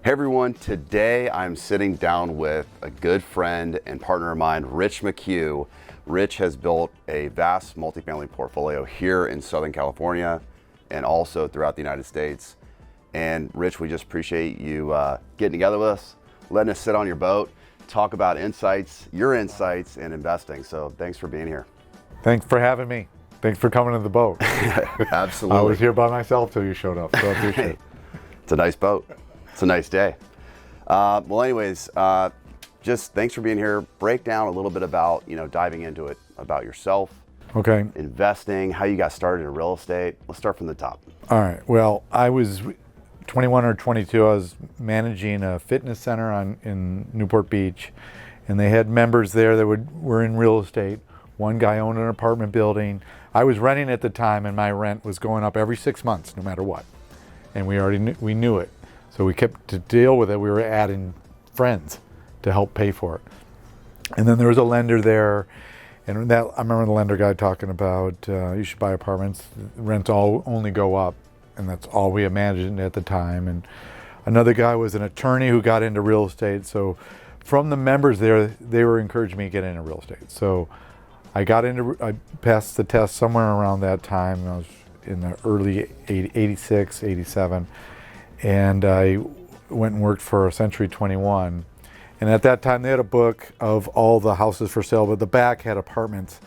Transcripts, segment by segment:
Hey everyone, today I'm sitting down with a good friend and partner of mine, Rich McHugh. Rich has built a vast multifamily portfolio here in Southern California and also throughout the United States. And Rich, we just appreciate you getting together with us, letting us sit on your boat, talk about your insights in investing. So thanks for being here. Thanks for having me. Thanks for coming to the boat. Absolutely. I was here by myself till you showed up, so I appreciate it. It's a nice boat. It's a nice day. Well, anyways, just thanks for being here. Break down a little bit about, diving into it, about yourself. Okay. Investing, how you got started in real estate. Let's start from the top. All right. Well, I was 21 or 22. I was managing a fitness center in Newport Beach, and they had members there that were in real estate. One guy owned an apartment building. I was renting at the time, and my rent was going up every 6 months, no matter what. And we knew it. So we kept to deal with it. We were adding friends to help pay for it. And then there was a lender there, and I remember the lender guy talking about you should buy apartments. Rents only go up, and that's all we imagined at the time. And another guy was an attorney who got into real estate. So from the members there, they were encouraging me to get into real estate. So I passed the test somewhere around that time. I was in the early 86, 87. And I went and worked for Century 21. And at that time, they had a book of all the houses for sale, but the back had apartments.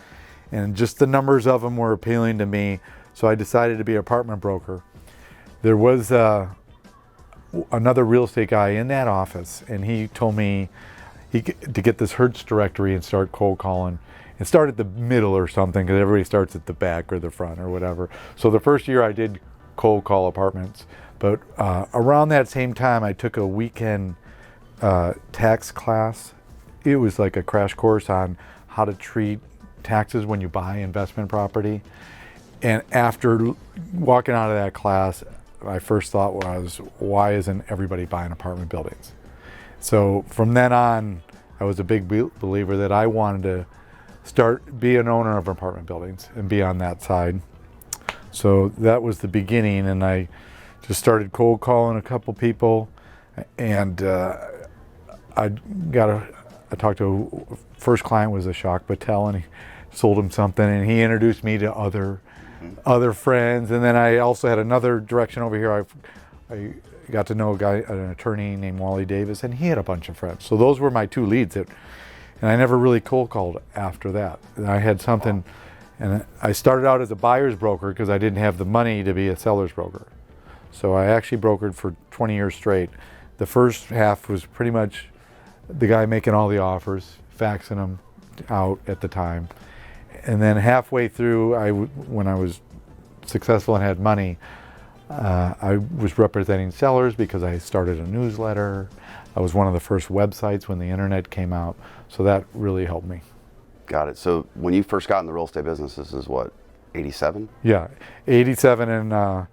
And just the numbers of them were appealing to me. So I decided to be an apartment broker. There was another real estate guy in that office, and he told me to get this Hertz directory and start cold calling. And start at the middle or something, because everybody starts at the back or the front or whatever. So the first year I did cold call apartments. But around that same time, I took a weekend tax class. It was like a crash course on how to treat taxes when you buy investment property. And after walking out of that class, my first thought was, why isn't everybody buying apartment buildings? So from then on, I was a big believer that I wanted to be an owner of apartment buildings and be on that side. So that was the beginning, and I just started cold calling a couple people, and I talked to first client was Ashok Patel, and he sold him something, and he introduced me to other friends, and then I also had another direction over here. I got to know an attorney named Wally Davis, and he had a bunch of friends. So those were my two leads, and I never really cold called after that. And I had something, and I started out as a buyer's broker because I didn't have the money to be a seller's broker. So I actually brokered for 20 years straight. The first half was pretty much the guy making all the offers, faxing them out at the time. And then halfway through, when I was successful and had money, I was representing sellers because I started a newsletter. I was one of the first websites when the internet came out. So that really helped me. Got it. So when you first got in the real estate business, this is what, 87? Yeah, 87, and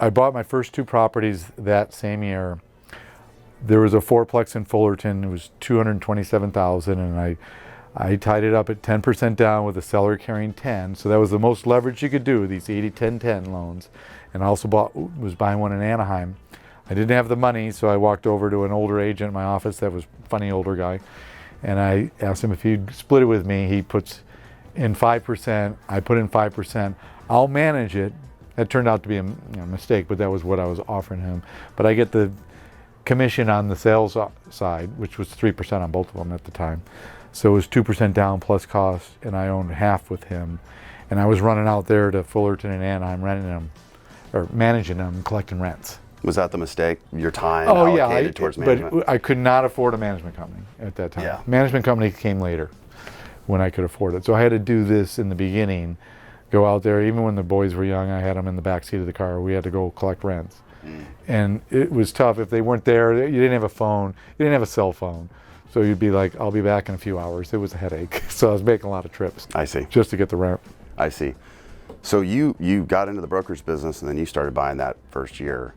I bought my first two properties that same year. There was a fourplex in Fullerton. It was $227,000, and I tied it up at 10% down with a seller carrying 10. So that was the most leverage you could do, these 80-10-10 loans. And I also was buying one in Anaheim. I didn't have the money, so I walked over to an older agent in my office that was a funny older guy, and I asked him if he'd split it with me. He puts in 5%. I put in 5%. I'll manage it. That turned out to be a mistake, but that was what I was offering him. But I get the commission on the sales side, which was 3% on both of them at the time. So it was 2% down plus cost, and I owned half with him. And I was running out there to Fullerton and Anaheim, renting them, or managing them, and collecting rents. Was that the mistake? Your time allocated towards management? But I could not afford a management company at that time. Yeah. Management company came later when I could afford it. So I had to do this in the beginning. Go out there, even when the boys were young, I had them in the back seat of the car. We had to go collect rents. And it was tough. If they weren't there, you didn't have a phone, you didn't have a cell phone. So you'd be like, I'll be back in a few hours. It was a headache. So I was making a lot of trips. I see. Just to get the rent. I see. So you got into the brokerage business, and then you started buying that first year.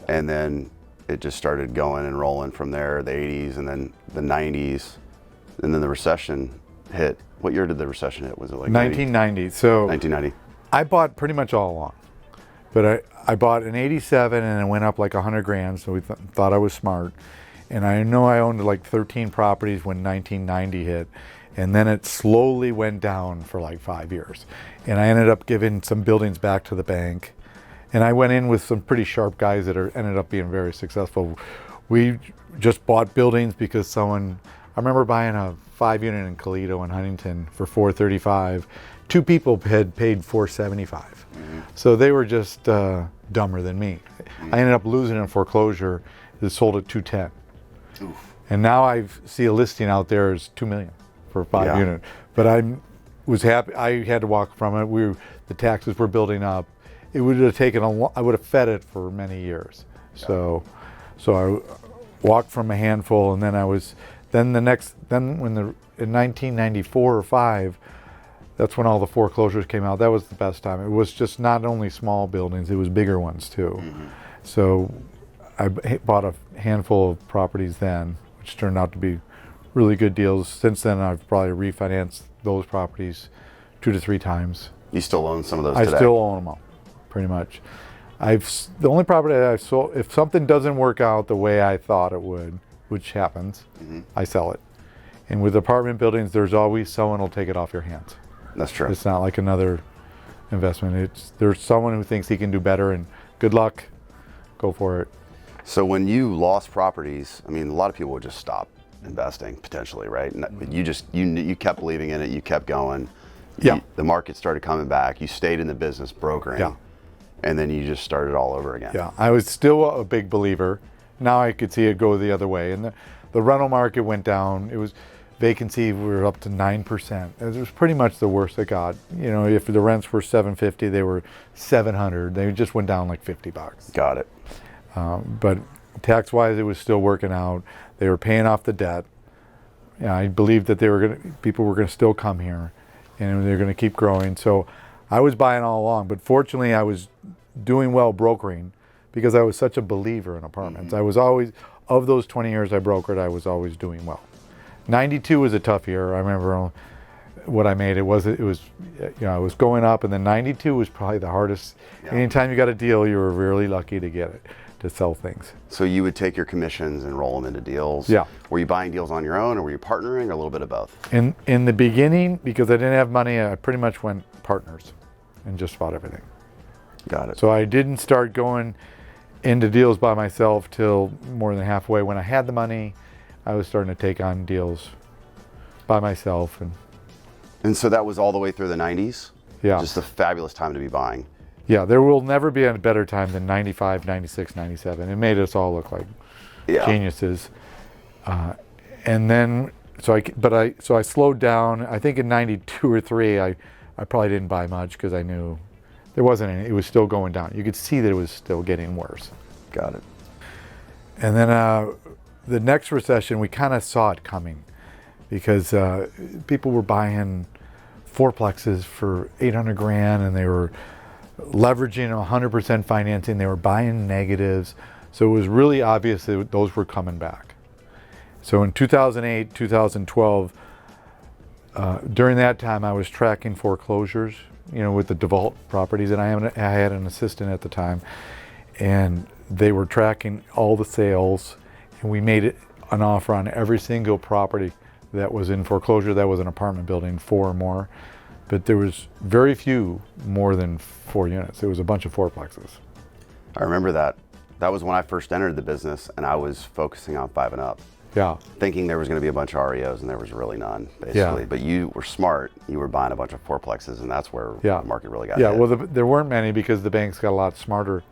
And then it just started going and rolling from there, the 80s and then the 90s. And then the recession hit. What year did the recession hit? Was it like 1990? So 1990. I bought pretty much all along. But I bought an 87 and it went up like 100 grand, so we thought I was smart. And I know I owned like 13 properties when 1990 hit. And then it slowly went down for like 5 years. And I ended up giving some buildings back to the bank. And I went in with some pretty sharp guys that ended up being very successful. We just bought buildings because I remember buying a 5-unit in Toledo and Huntington for $435. 2 people had paid $475. So they were just dumber than me. I ended up losing in foreclosure. It sold at $210. Oof. And now I see a listing out there is $2 million for a 5-unit. But I was happy. I had to walk from it. The taxes were building up. It would have taken I would have fed it for many years. So I walked from a handful, and then in 1994 or 5, that's when all the foreclosures came out. That was the best time. It was just not only small buildings, it was bigger ones too. So I bought a handful of properties then, which turned out to be really good deals. Since then, I've probably refinanced those properties 2 to 3 times. You still own some of those today? I still own them all, pretty much. The only property that I've sold, if something doesn't work out the way I thought it would, which happens, I sell it. And with apartment buildings, there's always someone who'll take it off your hands. That's true. It's not like another investment. There's someone who thinks he can do better, and good luck, go for it. So when you lost properties, I mean, a lot of people would just stop investing potentially, right? But you kept believing in it, you kept going. Yeah. The market started coming back, you stayed in the business brokering. Yeah. And then you just started all over again. Yeah, I was still a big believer. Now I could see it go the other way. And the rental market went down. It was vacancy, we were up to 9%. It was pretty much the worst it got. You know, if the rents were $750, they were $700. They just went down like $50. Got it. But tax-wise, it was still working out. They were paying off the debt. Yeah, I believed that people were gonna still come here, and they're gonna keep growing. So I was buying all along, but fortunately, I was doing well brokering because I was such a believer in apartments. I was always, of those 20 years I brokered, I was always doing well. 92 was a tough year. I remember what I made. It was I was going up, and then 92 was probably the hardest. Yeah. Anytime you got a deal, you were really lucky to get it, to sell things. So you would take your commissions and roll them into deals? Yeah. Were you buying deals on your own, or were you partnering, or a little bit of both? In the beginning, because I didn't have money, I pretty much went partners in just about everything. Got it. So I didn't start going into deals by myself till more than halfway. When I had the money, I was starting to take on deals by myself. And so that was all the way through the 90s? Yeah. Just a fabulous time to be buying. Yeah, there will never be a better time than 95, 96, 97. It made us all look like geniuses. And then, so I slowed down. I think in 92 or 3, I probably didn't buy much because I knew there wasn't any. It was still going down. You could see that it was still getting worse. Got it. And then the next recession, we kind of saw it coming because people were buying fourplexes for 800 grand, and they were leveraging 100% financing. They were buying negatives. So it was really obvious that those were coming back. So in 2008, 2012, during that time, I was tracking foreclosures, with the default properties, and I had an assistant at the time, and they were tracking all the sales, and we made an offer on every single property that was in foreclosure. That was an apartment building, 4 or more, but there was very few more than 4 units. It was a bunch of fourplexes. I remember that. That was when I first entered the business, and I was focusing on 5 and up. Yeah. Thinking there was going to be a bunch of REOs, and there was really none, basically. Yeah. But you were smart. You were buying a bunch of fourplexes, and that's where the market really got hit. Yeah, well, there weren't many because the banks got a lot smarter.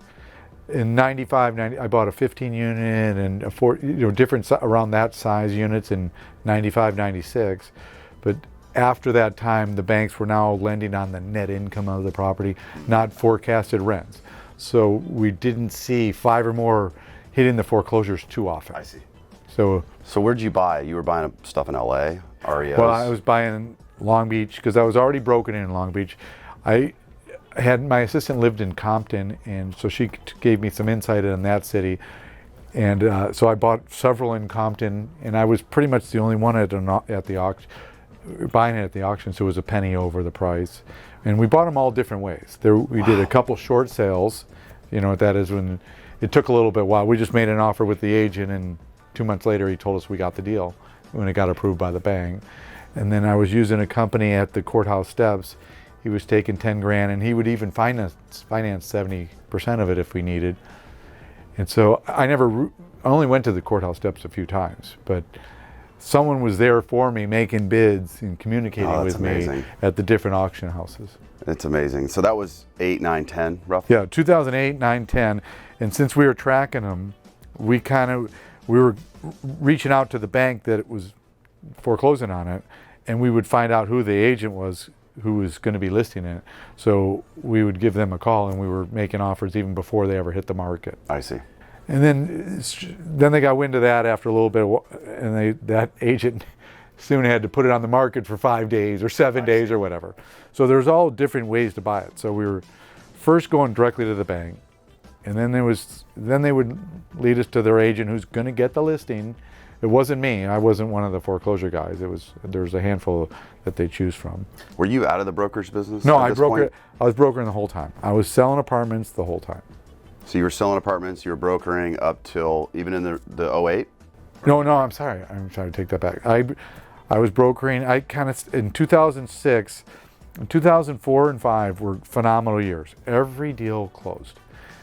In 95, I bought a 15 unit and a 4, different around that size units in 95, 96. But after that time, the banks were now lending on the net income of the property, not forecasted rents. So we didn't see 5 or more hitting the foreclosures too often. I see. So where'd you buy? You were buying stuff in LA, REOs? Well, I was buying Long Beach because I was already broken in Long Beach. I had my assistant lived in Compton, and so she gave me some insight in that city. And so I bought several in Compton, and I was pretty much the only one at the auction. buying it at the auction, so it was a penny over the price. And we bought them all different ways. We did a couple short sales. You know what that is, when it took a little bit while. We just made an offer with the agent, and 2 months later he told us we got the deal when it got approved by the bank. And then I was using a company at the courthouse steps. He was taking 10 grand, and he would even finance 70% of it if we needed. And so I only went to the courthouse steps a few times, but someone was there for me making bids and communicating with me at the different auction houses. It's amazing. So that was 8, 9, 10 roughly? Yeah, 2008, 9, 10. And since we were tracking them, we were reaching out to the bank that it was foreclosing on it, and we would find out who the agent was who was going to be listing it. So we would give them a call, and we were making offers even before they ever hit the market. I see. And then they got wind of that after a little bit, and that agent soon had to put it on the market for 5 days or 7 days or whatever. So there's all different ways to buy it. So we were first going directly to the bank, and then they would lead us to their agent who's going to get the listing. It wasn't me. I wasn't one of the foreclosure guys. There was a handful that they choose from. Were you out of the brokerage business? No, I was brokering the whole time. I was selling apartments the whole time. So you were selling apartments, you were brokering up till even in the 08? No, I'm sorry. I'm trying to take that back. I was brokering. In 2006, 2004 and 5 were phenomenal years. Every deal closed.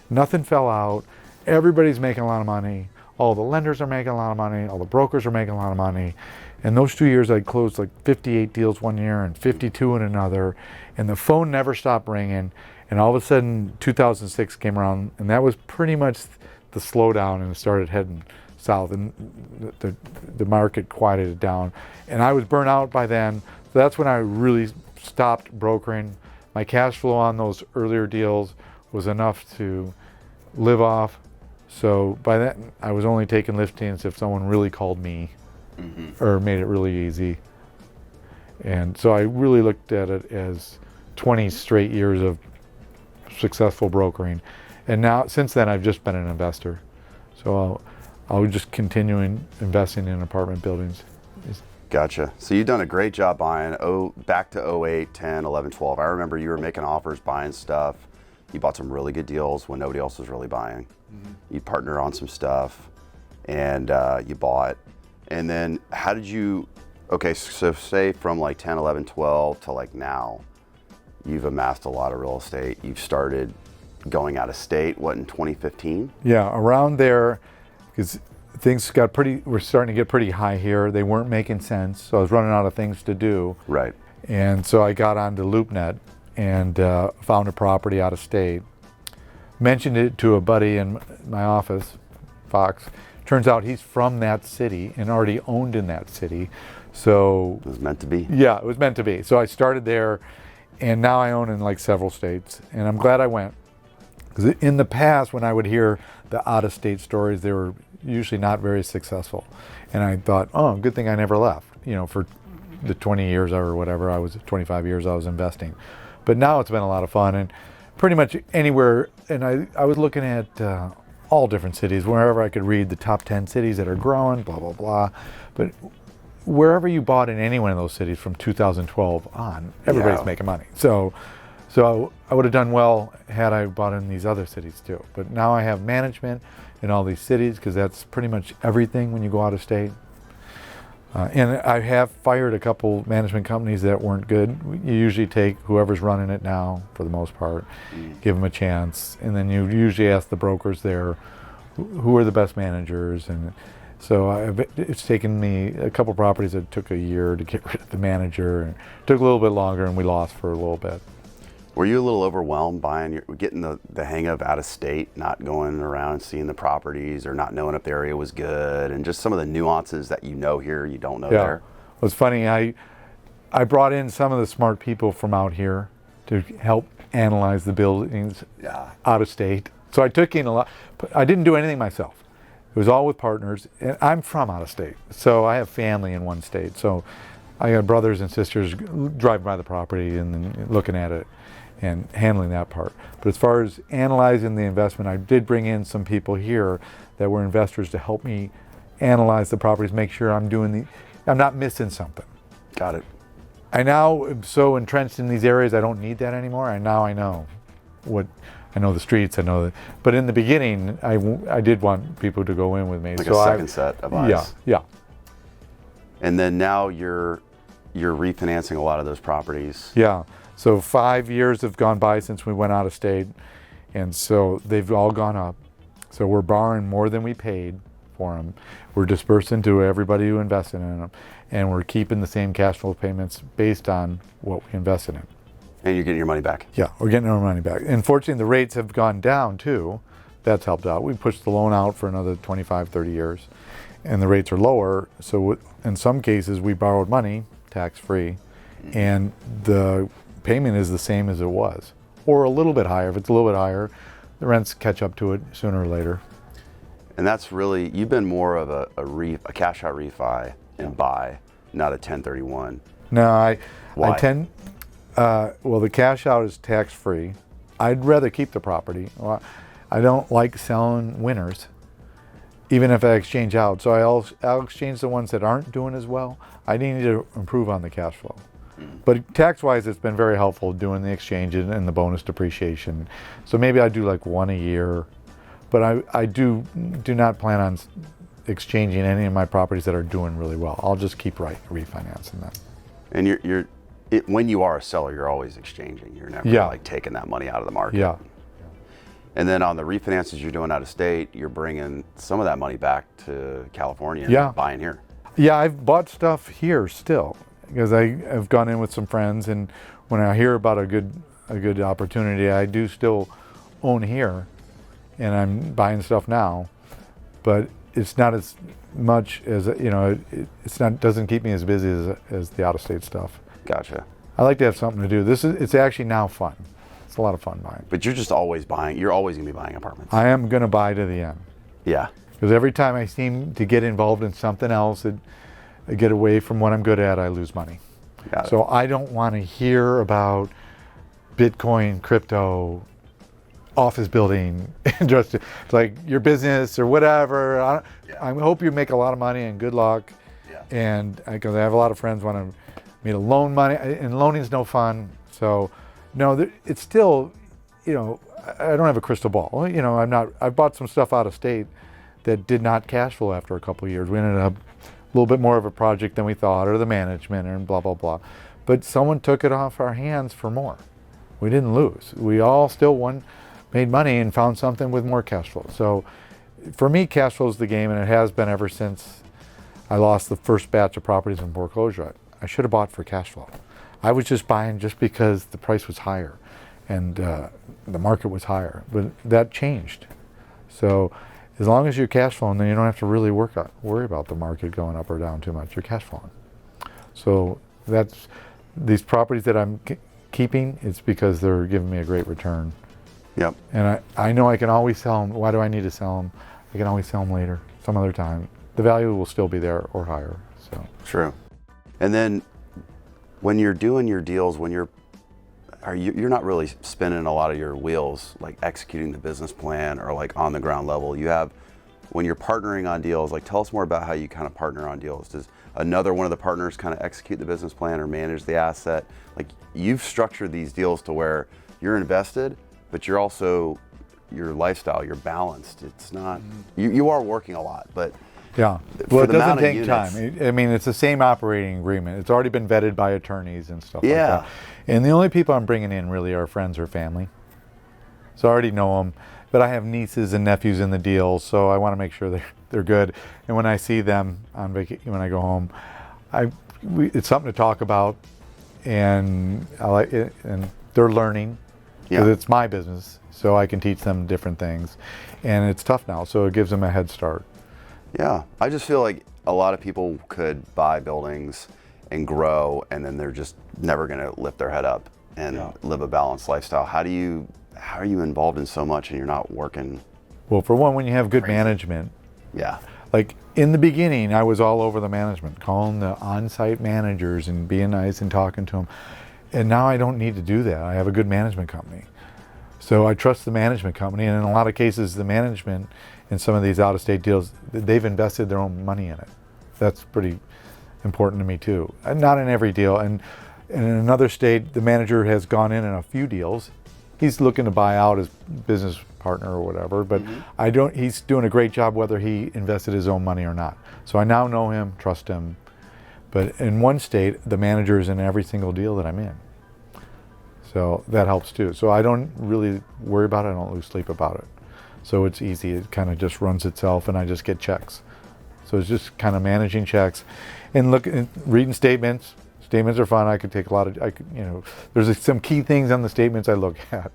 Nothing fell out. Everybody's making a lot of money. All the lenders are making a lot of money. All the brokers are making a lot of money. And those 2 years, I closed like 58 deals one year and 52 in another. And the phone never stopped ringing. And all of a sudden, 2006 came around, and that was pretty much the slowdown, and it started heading south, and the market quieted down. And I was burnt out by then. So that's when I really stopped brokering. My cash flow on those earlier deals was enough to live off. So by then, I was only taking listings if someone really called me or made it really easy. And so I really looked at it as 20 straight years of successful brokering. And now, since then, I've just been an investor. So I'll just continue investing in apartment buildings. Gotcha. So you've done a great job buying back to 08, 10, 11, 12. I remember you were making offers, buying stuff. You bought some really good deals when nobody else was really buying. You partnered on some stuff, and you bought. And then how did you, okay, so say from like 10, 11, 12 to like now, you've amassed a lot of real estate. You've started going out of state, what, in 2015? Yeah, around there, because things were starting to get pretty high here. They weren't making sense, so I was running out of things to do. Right. And so I got onto LoopNet and found a property out of state. Mentioned it to a buddy in my office, Fox. Turns out he's from that city and already owned in that city. So it was meant to be. Yeah, it was meant to be. So I started there, and now I own in like several states, and I'm glad I went. Because in the past, when I would hear the out-of-state stories, they were usually not very successful. And I thought, oh, good thing I never left, for the 20 years or whatever, 25 years I was investing. But now it's been a lot of fun, and pretty much anywhere, and I was looking at all different cities, wherever I could read the top 10 cities that are growing, blah, blah, blah. But wherever you bought in any one of those cities from 2012 on, everybody's making money. So I would have done well had I bought in these other cities too. But now I have management in all these cities, because that's pretty much everything when you go out of state. And I have fired a couple management companies that weren't good. You usually take whoever's running it now, for the most part, give them a chance, and then you usually ask the brokers there who are the best managers. And so it's taken me a couple properties that took a year to get rid of the manager, and it took a little bit longer, and we lost for a little bit. Were you a little overwhelmed getting the hang of out of state, not going around and seeing the properties, or not knowing if the area was good, and just some of the nuances that here you don't know there? It was funny. I brought in some of the smart people from out here to help analyze the buildings out of state. So I took in a lot. I didn't do anything myself. It was all with partners. And I'm from out of state, so I have family in one state. So I got brothers and sisters driving by the property and then looking at it and handling that part. But as far as analyzing the investment, I did bring in some people here that were investors to help me analyze the properties, make sure I'm not missing something. Got it. I now am so entrenched in these areas, I don't need that anymore. I know I know the streets, but in the beginning, I did want people to go in with me. Like so a second set of eyes. Yeah, yeah. And then now you're refinancing a lot of those properties. Yeah, so 5 years have gone by since we went out of state, and so they've all gone up. So we're borrowing more than we paid for them. We're dispersing to everybody who invested in them, and we're keeping the same cash flow payments based on what we invested in. And you're getting your money back. Yeah, we're getting our money back. Unfortunately, the rates have gone down too. That's helped out. We pushed the loan out for another 25, 30 years, and the rates are lower. So in some cases, we borrowed money, tax-free, and the payment is the same as it was, or a little bit higher. If it's a little bit higher, the rents catch up to it sooner or later. And that's really, you've been more of a cash out refi and buy, not a 1031. No, I Why? Well, the cash out is tax-free. I'd rather keep the property. Well, I don't like selling winners, even if I exchange out. So I'll exchange the ones that aren't doing as well. I need to improve on the cash flow. But tax-wise, it's been very helpful doing the exchange and the bonus depreciation. So maybe I do like one a year, but I do not plan on exchanging any of my properties that are doing really well. I'll just keep refinancing them. And when you are a seller, you're always exchanging. You're never like taking that money out of the market. Yeah. And then on the refinances you're doing out of state, you're bringing some of that money back to California and buying here. Yeah, I've bought stuff here still because I've gone in with some friends, and when I hear about a good opportunity, I do still own here, and I'm buying stuff now, but it's not as much as, doesn't keep me as busy as the out-of-state stuff. Gotcha. I like to have something to do. It's actually now fun. It's a lot of fun buying. But you're just always buying. You're always going to be buying apartments. I am going to buy to the end. Yeah. Because every time I seem to get involved in something else, I get away from what I'm good at, I lose money. Got it. So I don't want to hear about Bitcoin, crypto, office building, just like your business or whatever. I hope you make a lot of money and good luck. Yeah. And because I have a lot of friends want me to loan money, and loaning is no fun. So no, it's still, I don't have a crystal ball. I bought some stuff out of state that did not cash flow after a couple of years. We ended up a little bit more of a project than we thought, or the management, and blah, blah, blah. But someone took it off our hands for more. We didn't lose. We all still made money and found something with more cash flow. So for me, cash flow is the game, and it has been ever since I lost the first batch of properties in foreclosure. I should have bought for cash flow. I was just buying just because the price was higher and the market was higher, but that changed. So as long as you're cash flowing, then you don't have to really worry about the market going up or down too much. You're cash flowing. So that's these properties that I'm keeping. It's because they're giving me a great return. Yep. And I know I can always sell them. Why do I need to sell them? I can always sell them later, some other time. The value will still be there or higher. So true. And then when you're doing your deals, you're not really spinning a lot of your wheels, like executing the business plan or like on the ground level. When you're partnering on deals, like tell us more about how you kind of partner on deals. Does another one of the partners kind of execute the business plan or manage the asset? Like you've structured these deals to where you're invested, but you're also, your lifestyle, you're balanced. It's not, you are working a lot, but yeah. Well, it doesn't take time. I mean, it's the same operating agreement. It's already been vetted by attorneys and stuff like that. And the only people I'm bringing in really are friends or family. So I already know them. But I have nieces and nephews in the deal, so I want to make sure they're good. And when I see them on vacation, when I go home, it's something to talk about, and I like it, and they're learning because it's my business, so I can teach them different things. And it's tough now, so it gives them a head start. Yeah, I just feel like a lot of people could buy buildings and grow, and then they're just never going to lift their head up and live a balanced lifestyle. How are you involved in so much and you're not working? Well, for one, when you have good management. Yeah. Like in the beginning, I was all over the management, calling the on-site managers and being nice and talking to them. And now I don't need to do that. I have a good management company. So I trust the management company, and in a lot of cases, the management in some of these out-of-state deals, they've invested their own money in it. That's pretty important to me too. And not in every deal. And in another state, the manager has gone in a few deals. He's looking to buy out his business partner or whatever, but he's doing a great job whether he invested his own money or not. So I now know him, trust him. But in one state, the manager is in every single deal that I'm in. So that helps too. So I don't really worry about it. I don't lose sleep about it. So it's easy. It kind of just runs itself and I just get checks. So it's just kind of managing checks and reading statements. Statements are fun. I could take a lot of, there's some key things on the statements I look at,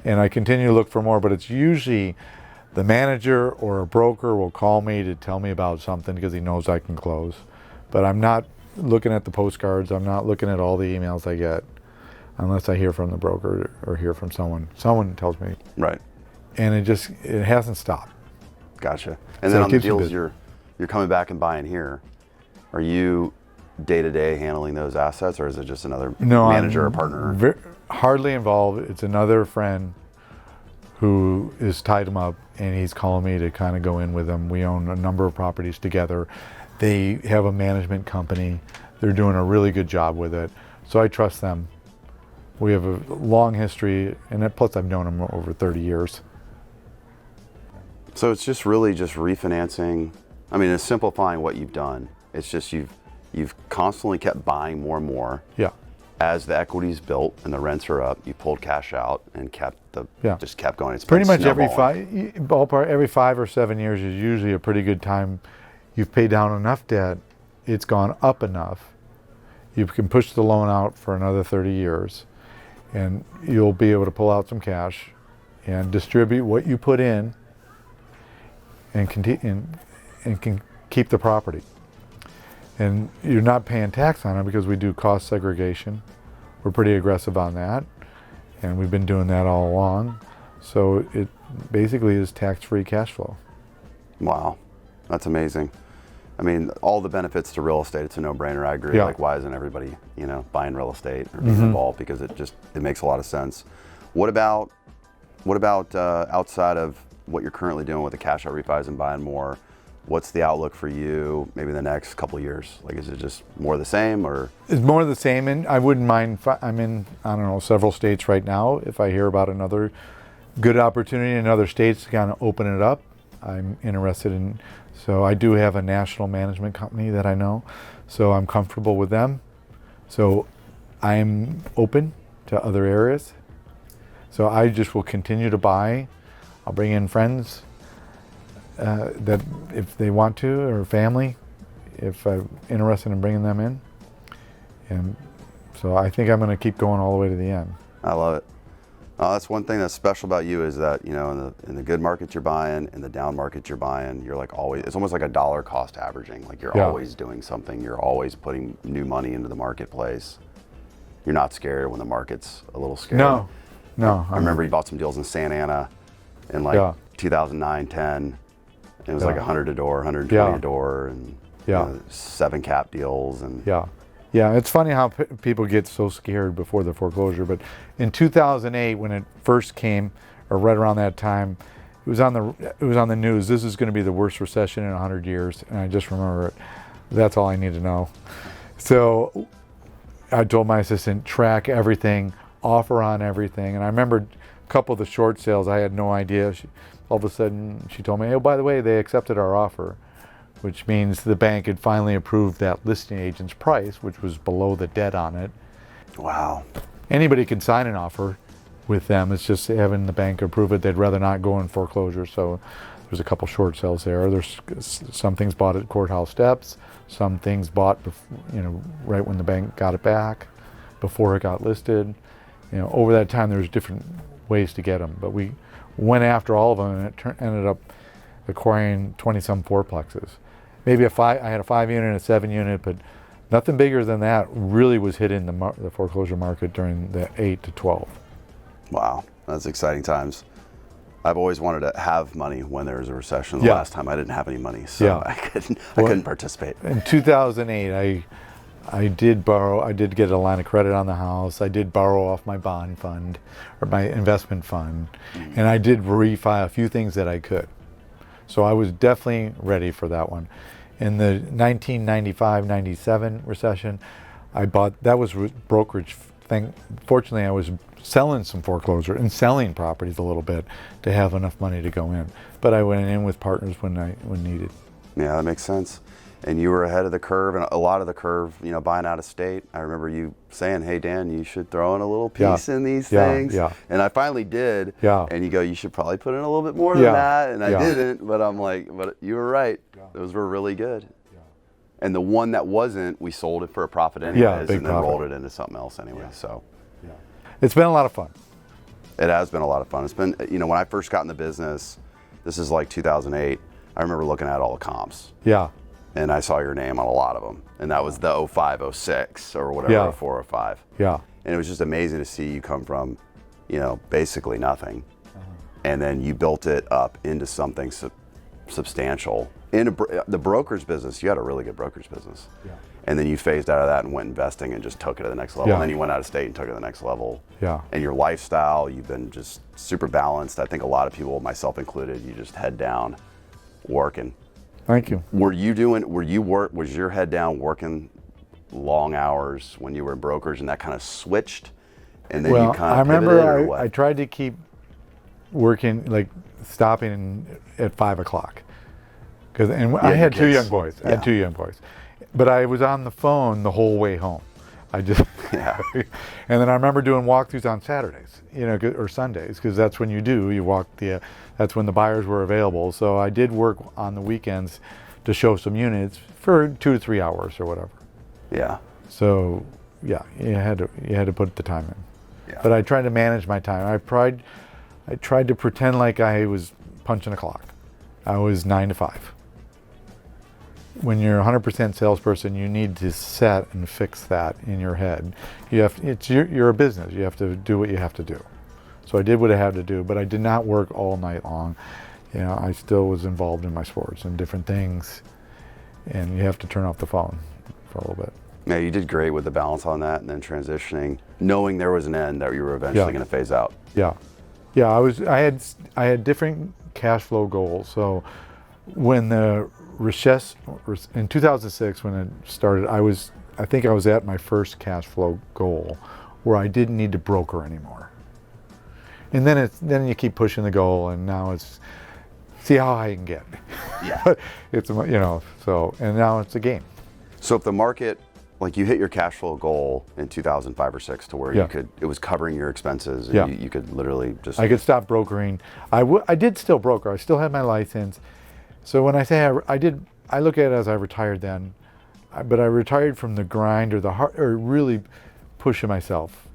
and I continue to look for more, but it's usually the manager or a broker will call me to tell me about something because he knows I can close. But I'm not looking at the postcards. I'm not looking at all the emails I get unless I hear from the broker or hear from someone. Someone tells me. Right. And it hasn't stopped. Gotcha. And So then it on the keeps you deals busy. you're coming back and buying here, are you day-to-day handling those assets, or is it just another manager or partner? Hardly involved. It's another friend who is tied him up, and he's calling me to kind of go in with him. We own a number of properties together. They have a management company. They're doing a really good job with it. So I trust them. We have a long history, and plus I've known them over 30 years. So it's just really just refinancing. I mean, it's simplifying what you've done. It's just you've constantly kept buying more and more. Yeah. As the equity's built and the rents are up, you pulled cash out and just kept going. It's pretty been much every snowballing. every 5 or 7 years is usually a pretty good time. You've paid down enough debt, it's gone up enough. You can push the loan out for another 30 years, and you'll be able to pull out some cash and distribute what you put in, and can keep the property. And you're not paying tax on it because we do cost segregation. We're pretty aggressive on that, and we've been doing that all along. So it basically is tax-free cash flow. Wow, that's amazing. I mean, all the benefits to real estate, it's a no-brainer. I agree. Yeah. Like, why isn't everybody, buying real estate or being involved? Because it makes a lot of sense. What about outside of what you're currently doing with the cash out refis and buying more? What's the outlook for you maybe the next couple of years? Like, is it just more of the same, or? It's more of the same, and I wouldn't mind. I'm in, I don't know, several states right now. If I hear about another good opportunity in other states to kind of open it up, I'm interested in. So I do have a national management company that I know, so I'm comfortable with them. So I'm open to other areas. So I just will continue to buy. I'll bring in friends. That if they want to, or family, if I'm interested in bringing them in. And so I think I'm going to keep going all the way to the end. I love it. That's one thing that's special about you is that, in the good markets you're buying, in the down markets you're buying, you're like always, it's almost like a dollar cost averaging. Like you're always doing something. You're always putting new money into the marketplace. You're not scared when the market's a little scared. No. I remember you bought some deals in Santa Ana in 2009, 10. It was like 100 a door, 120 a door, and 7 cap deals. And it's funny how people get so scared before the foreclosure. But in 2008, when it first came, or right around that time, it was on the news. This is going to be the worst recession in 100 years, and I just remember it. That's all I need to know. So I told my assistant, track everything, offer on everything, and I remember a couple of the short sales. I had no idea. All of a sudden, she told me, oh, by the way, they accepted our offer, which means the bank had finally approved that listing agent's price, which was below the debt on it. Wow. Anybody can sign an offer with them. It's just having the bank approve it. They'd rather not go in foreclosure. So there's a couple short sales there. There's some things bought at courthouse steps, some things bought, right when the bank got it back, before it got listed. Over that time, there's different ways to get them, but we went after all of them, and it ended up acquiring 20-some fourplexes. Maybe I had a 5-unit and a 7-unit, but nothing bigger than that really was hitting the foreclosure market during the 8 to 12. Wow, that's exciting times. I've always wanted to have money when there was a recession. The last time I didn't have any money, so I couldn't participate. In 2008, I did borrow. I did get a line of credit on the house. I did borrow off my bond fund or my investment fund, and I did refi a few things that I could. So I was definitely ready for that one. In the 1995-97 recession, that was brokerage thing. Fortunately, I was selling some foreclosure and selling properties a little bit to have enough money to go in. But I went in with partners when needed. Yeah, that makes sense. And you were ahead of the curve, and a lot of the curve, buying out of state. I remember you saying, "Hey, Dan, you should throw in a little piece in these things." Yeah. And I finally did. Yeah. And you go, "You should probably put in a little bit more than that." And I didn't, but I'm like, "But you were right. Yeah. Those were really good." Yeah. And the one that wasn't, we sold it for a profit anyways, big and then profit. rolled it into something else anyway. So. Yeah. It's been a lot of fun. It has been a lot of fun. It's been, when I first got in the business, this is like 2008. I remember looking at all the comps. Yeah. And I saw your name on a lot of them. And that was the 05, 06 or whatever, 04, 05. Yeah. And it was just amazing to see you come from, basically nothing. And then you built it up into something substantial. In the brokerage business, you had a really good brokerage business. Yeah. And then you phased out of that and went investing and just took it to the next level. Yeah. And then you went out of state and took it to the next level. Yeah. And your lifestyle, you've been just super balanced. I think a lot of people, myself included, you just head down working. Thank you. Was your head down working long hours when you were in brokerage, and that kind of switched? And then you kind of pivoted, or what? I tried to keep working, like stopping at 5 o'clock. I had two young boys. But I was on the phone the whole way home. And then I remember doing walkthroughs on Saturdays, or Sundays, because that's when you walk that's when the buyers were available. So I did work on the weekends to show some units for 2 to 3 hours or whatever. Yeah. So yeah, you had to put the time in. Yeah. But I tried to manage my time. I tried to pretend like I was punching a clock. I was 9 to 5. When you're a 100% salesperson, you need to set and fix that in your head. You're a business. You have to do what you have to do. So I did what I had to do, but I did not work all night long. I still was involved in my sports and different things, and you have to turn off the phone for a little bit. Yeah, you did great with the balance on that, and then transitioning, knowing there was an end that you were eventually going to phase out. Yeah, I had different cash flow goals. So when the recess in 2006, when it started, I think I was at my first cash flow goal, where I didn't need to broker anymore. And then you keep pushing the goal, and now it's see how high I can get. Yeah. It's and now it's a game. So if the market, like you hit your cash flow goal in 2005 or 6 to where it was covering your expenses, and you could literally just. I could stop brokering. I did still broker. I still had my license. So when I say I look at it as I retired then, but I retired from the grind or really pushing myself.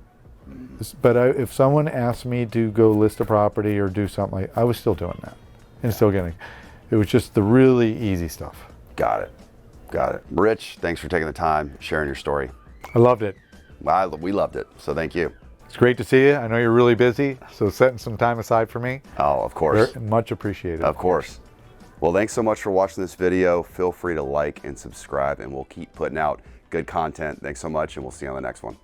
But if someone asked me to go list a property or do something I was still doing that and still getting. It was just the really easy stuff. Got it. Rich, thanks for taking the time, sharing your story. I loved it. We loved it, so thank you. It's great to see you. I know you're really busy, so setting some time aside for me. Oh, of course. Very much appreciated. Of course. Well, thanks so much for watching this video. Feel free to like and subscribe, and we'll keep putting out good content. Thanks so much, and we'll see you on the next one.